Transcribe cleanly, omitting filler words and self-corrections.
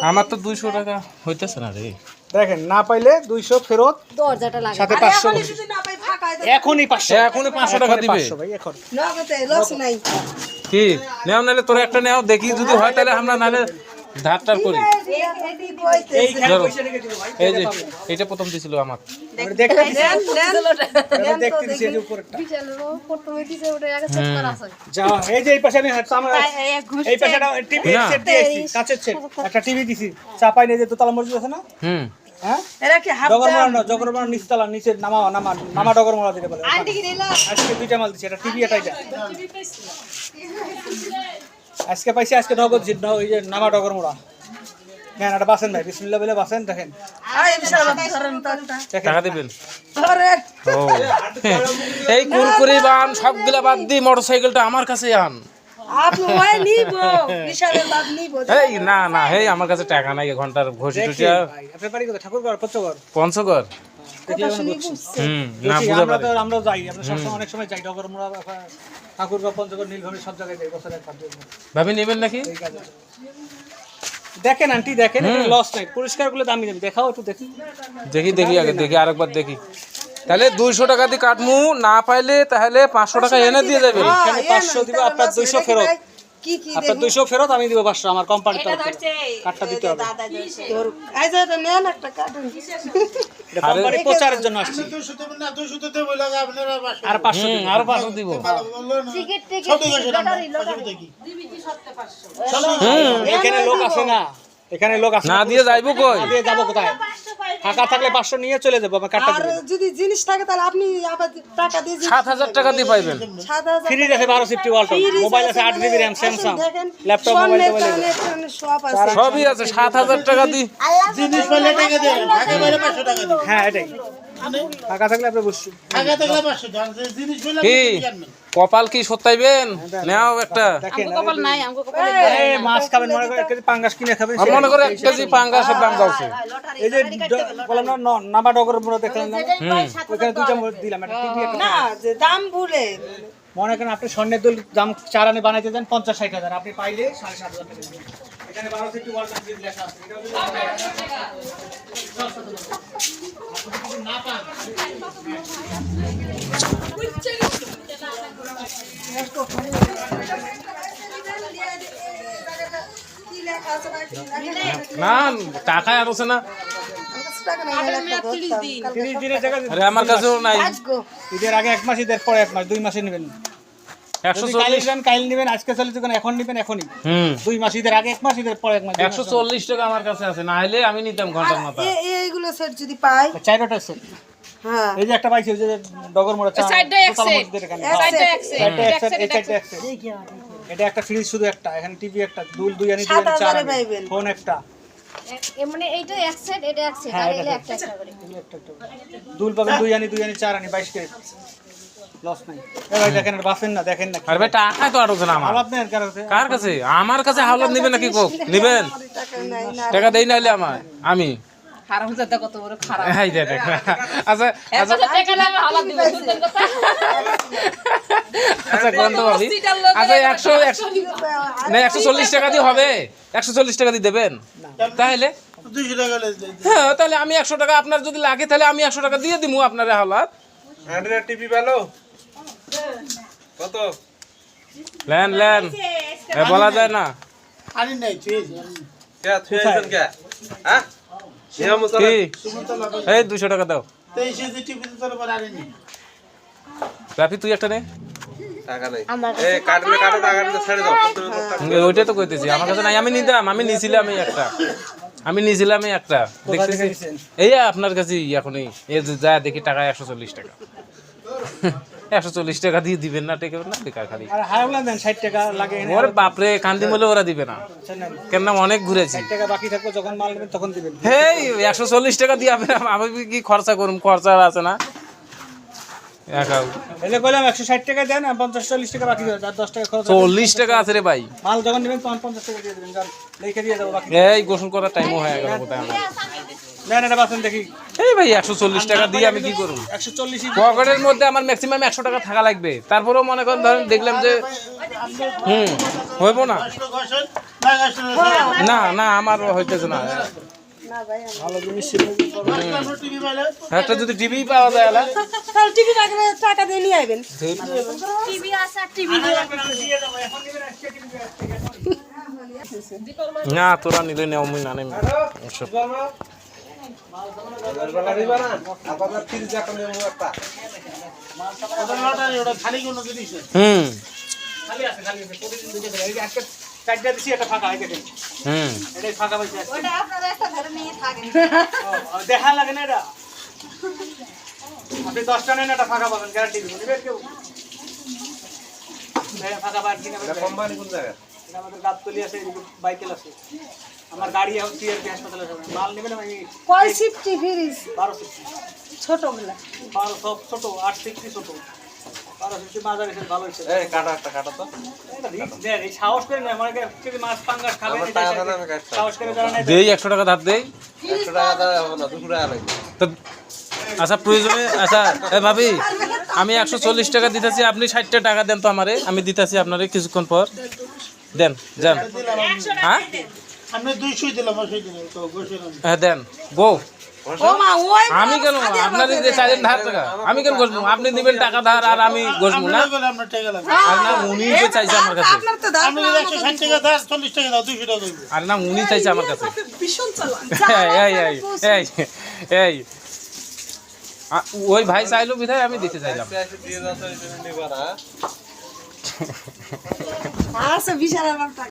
আমার তো 200 টাকা হইতেছে না রে। দেখেন না পাইলে 200 ফেরত, দরজাটা লাগে সাথে 500 এখনই 500 টাকা দিবে। 500 ভাই এখন নগদে লস নাই। কি নেও, নাহলে তোর একটা নেও, দেখি যদি হয় তাহলে আমরা নাহলে ধারটার করি। এইখানে পয়সা রেখে দিব ভাই। এই যে এটা প্রথম দিছিল আমার। আমরা দেখতে দিছি, আমরা দেখতে দিছি এই যে উপরটা। বিশালেরও প্রথমে দিছে ওটা আগে সেট করা আছে। যা এই যে এই পাশে আমি আমরা এই পাশেটা টিভি সেট দিয়েছি, কাঁচের সেট একটা টিভি দিছি, চাপাই নিয়ে যে দোতলা মসজিদ আছে না, হ্যাঁ এরা কি হাফ ডগরমোড়া না, ডগরমোড়া নিচতলা, নিচে নামা ডগরমোড়া দিতে বলে। আন্টি কি দিলা? আজকে দুইটা মাল দিছি, এটা টিভি এটা এটা আজকে পাইছি, আজকে নগদ জিত ওই যে নামা ডগরমোড়া। হ্যাঁ এটা বাসেন ভাই, বিসমিল্লাহ বলে বাসেন। দেখেন টাকা দিবেন। আরে ও এই কুরকুরি বান সবগুলা বাদ দি মোটরসাইকেলটা আমার কাছে আন। আপনি ওই নিব বিশালের বাদ নিব। এই না না, এই আমার কাছে টাকা নাই, ঘন্টার ঘষি টুটিয়া। ভাই আপনার বাড়ি কোথায়? ঠাকুরগড়, পঞ্চগড়? পঞ্চগড়। না বুঝা আমরা পারে। তো আমরা যাই, আমরা সবসময় অনেক সময় যাই ডগরমোড়া, ঠাকুরগড়, পঞ্চগড়, নীলভূমি সব জায়গায় যাই বছরে একবার দুইবার। ভাবি নেবেন নাকি? দেখেন আন্টি দেখেন, লস নাই, পুরস্কার গুলো দামি দামি, দেখাও একটু দেখি। দেখি দেখি আগে দেখি, আরেকবার দেখি। তাহলে 200 টাকা দিয়ে কাটমু, না পাইলে তাহলে 500 টাকা এনে দিয়ে যাবেন। এখানে 500 দিব, আপনার 200 ফেরত। কি কি আপনার 200 ফেরত, আমি দিব 500 আমার কোম্পানির তরফ থেকে। কাটটা দিতে হবে, তোর আইজা তো নেন একটা কার্টুন। এটা কোম্পানি প্রচারের জন্য আসছে। আর 500 দিব, আরো 500 দিব। টিকিট টিকিট লটারি লটারি এখানে লোক আছে না, এখানে লোক আছে না দিয়ে যাইবো কই? না দিয়ে যাবো কোথায়? ফাঁকা থাকলে 500 নিয়ে চলে যাবো, আমার কাটটা আর দিব। যদি জিনিস থাকে তাহলে আপনি আবার টাকা দিয়ে 7000 টাকা দিয়ে পাইবেন। 7000 ফ্রি আছে 1250 ওয়ালটন, মোবাইল আছে 8 GB RAM, Samsung laptop, mobile স্বর্ণের টোবাইল কানে কানে সব আছে। সবই আছে, 7000 টাকা দি। জিনিস পেলে টাকা দেন, টাকা পেলে 500 টাকা দেন। হ্যাঁ এটাই, ফাঁকা থাকলে আপনি বুঝছেন। টাকা থাকলে 500 দেন, জিনিস পেলে কি জানবেন। কপাল কি সত্যাইবেন? নাও একটা। দেখেন কপাল নাই আমগো কপাল আরে মাছ খাবেন মনে করে 1 কেজি পাঙ্গাস কিনে খাবেন। আর মনে করে 1 কেজি পাঙ্গাসের দাম যাচ্ছে। এই যে বললাম না নামা ডগর মোড়া দেখলেন না, ওখানে দুইটা মোড় দিলাম, একটা টিভি একটা। না যে দাম ভুলে মনে করেন আপনি স্বর্ণের দুল দাম 4 আনে বানাইতে দেন 50-60 হাজার, আপনি পাইলে 7.5 টাকা দিবেন। এখানে 1250 ওয়ালটন ফ্রিজ লেখা আছে, এটা যদি না পান না টাকা আর আছে না। টাকা নাই 30 দিনের জায়গায় আরে আমার কাছেও নাই। ঈদের আগে 1 মাস, ঈদের পরে 1 মাস, 2 মাসে নেবেন। যদি কাল 140। নেবেন কাল নেবেন, আজকে চলে যখন এখন নেবেন এখনই। 2 মাস, ঈদের আগে 1 মাস, ঈদের পরে 1 মাস। 140 টাকা আমার কাছে আছে, না হলে আমি নিতাম ঘন্টার মাথা। এইগুলো সেট যদি পাই চাইরটা আছে। হ্যাঁ এই যে একটা পাইছি, ওই যে ডগর মোড়া চা সাইডটা এক সেট। এটা একটা ফ্রিজ শুধু একটা, এখানে টিভি একটা, দুই আনি 7,000 এ পাইবেন। ফোন একটা, মানে এইটা এক সেট, এটা এক সেট, হ্যাঁ, আর এটা এলে এক একটা একটা করে। দুল পাবেন, দুই আনি 4 আনি 22 কেজি, লস নাই। এ ভাই দেখেন এটা বাসেন না, দেখেন না আরে ভাই টাকা তো আর আছে না আমার। হালাত নেই কার কাছে? কার কাছে? আমার কাছে হাওলাত নেবেন নাকি কোক? নেবেন? টাকা নাই না টাকা দেই না হলে আমার আমি হারামজাদা কত বড় খারাপ। এই যে দেখ। আচ্ছা আচ্ছা টাকা নাই হালাত দিব সুন্দর কথা। আচ্ছা গন্ধ ভাবি। আচ্ছা 100 না 140 টাকা দিয়ে হবে? 140 টাকা দিয়ে দেবেন? তাহলে 200 টাকা লেস দেন। হ্যাঁ, তাহলে আমি 100 টাকা, আপনার যদি লাগে তাহলে আমি 100 টাকা দিয়ে দিমু আপনারে হাওলাত। অ্যান্ড্রয়েড টিভি ভালো কত? লেন লেন এ বলা যায় না। আনি নাই চেজ। কে তুই আইছেন কে? হ্যাঁ নিয়ম মতো কি এই 200 টাকা দাও। 23 জি টিভি তোর পর আনি নি। রাফি তুই একটা নে। টাকা নাই। এ কাটলে কাটো, টাকা দিতে ছেড়ে দাও। ওইটাই তো কইতেছি, আমার কাছে নাই, আমি নিতাম, আমি নিছিলাম একটা, আমি নিছিলাম একটা দেখতেছি এই আপনার কাছে এখনই এই যে যা দেখি টাকা 140 টাকা। 140 টাকা দিয়ে দিবেন না, টেকে না বেকার খালি। আর হারাবলা দেন 60 টাকা লাগে এনে। ওরে বাপরে, কান্দি বলে ওরা দিবে না, কেন না অনেক ঘুরেছি। 60 টাকা বাকি থাকবে, যখন মাল নেবেন তখন দিবেন। হেই 140 টাকা দিয়ে আমি কি খরচা করুম? খরচা আছে না একাও। এলে কইলাম 160 টাকা দেন, আর 50-40 টাকা বাকি দেবেন, আর 10 টাকা খরচ। 40 টাকা আছে রে ভাই। মাল যখন নেবেন তখন 50 টাকা দিয়ে দেবেন, যান লিখে দিয়ে দেবো বাকি। এই গোসল করার টাইমও হয়ে গেল কোথায় আমার। নেন এটা বাসন দেখি এই ভাই 140 টাকা দিয়ে আমি কি করব? 140 পকেটের মধ্যে আমার ম্যাক্সিমাম 100 টাকা থাকা লাগবে, তারপরেও মনে করেন ধরেন দেখলাম যে হইব না। ঘষেন না ঘষেন না না আমার হইতেছে না। ভালো জিনিস ছিল টিভি পাইলে একটা যদি টিভি পাওয়া যায় আলা তাহলে টিভি টাকা দিয়ে নিয়ে আইবেন। টিভি আছে আর টিভি দিয়ে যাবো এখন দিবেন আজকে টিভি না তোরা নিলে নেও মুই না নেই ওসব। ওটা খালি কোনো জিনিস নেই। খালি আছে প্রতিদিন দুটো করে এই যে আজকে চারটা দিছি একটা ফাঁকা এই দেখেন এটাই ফাঁকা পাইছে আজকে। ওটা আপনারা একটা ধরে নিয়ে থাকেন ও, দেখা লাগে না এটা আপনি 10টা নেন একটা ফাঁকা পাবেন গ্যারান্টি দিব নেবেন কেউ ফাঁকা পাবেন কিনা কোম্পানি কোন জায়গা এটা আমাদের গাবতলি আছে এদিকে বাইকেল আছে আমার গাড়ি এখন সিআরপি হাসপাতালে যাবে মাল নেবেন আমি কয় সিফটি ফ্রিজ 12 সিফটি ছোটগুলা? 12 সব ছোট 8 সিফটি ছোট 12 সিফটি মাঝার এসে ভালো হয়েছে এই কাটা একটা কাটা তো এটা রিস্ক দেন এই সাহস করে না মানে যদি মাছ পাঙ্গাস খাবে আমার টাকা দাও, আমি কাটতাম। সাহস করে জানা নাই দেই 100 টাকা ধার দেই 100 টাকা দাও হবে না 200 টাকা লাগবে তো। আচ্ছা প্রয়োজনে আচ্ছা ভাবি আমি 140 টাকা দিতেছি, আপনি 60 টাকা দেন তো আমারে, আমি দিতেছি আপনারে কিছুক্ষণ পর দেন যান। হ্যাঁ আমি 200 দিলাম 200 দিলাম তো ঘষেন হ্যাঁ দেন গো। ও মা ওই আমি কেন আপনার যে চাইলেন ধার টাকা আমি কেন ঘষবো? আপনি দিবেন টাকা ধার আর আমি ঘষবো না? আপনার টাকা লাগবে আর না উনি যে চাইছে আমার কাছে, আপনার তো দাম আপনি 160 টাকা দাও 40 টাকা দাও 200 টাকা দিবেন আর না উনি চাইছে আমার কাছে। ভীষণ চালান। এই এই এই এই ওই ভাই চাইলো বিধায় আমি দিতে চাইলাম। দিয়ে দাও তো নিবা না আচ্ছা বিশাল আমার টাকা।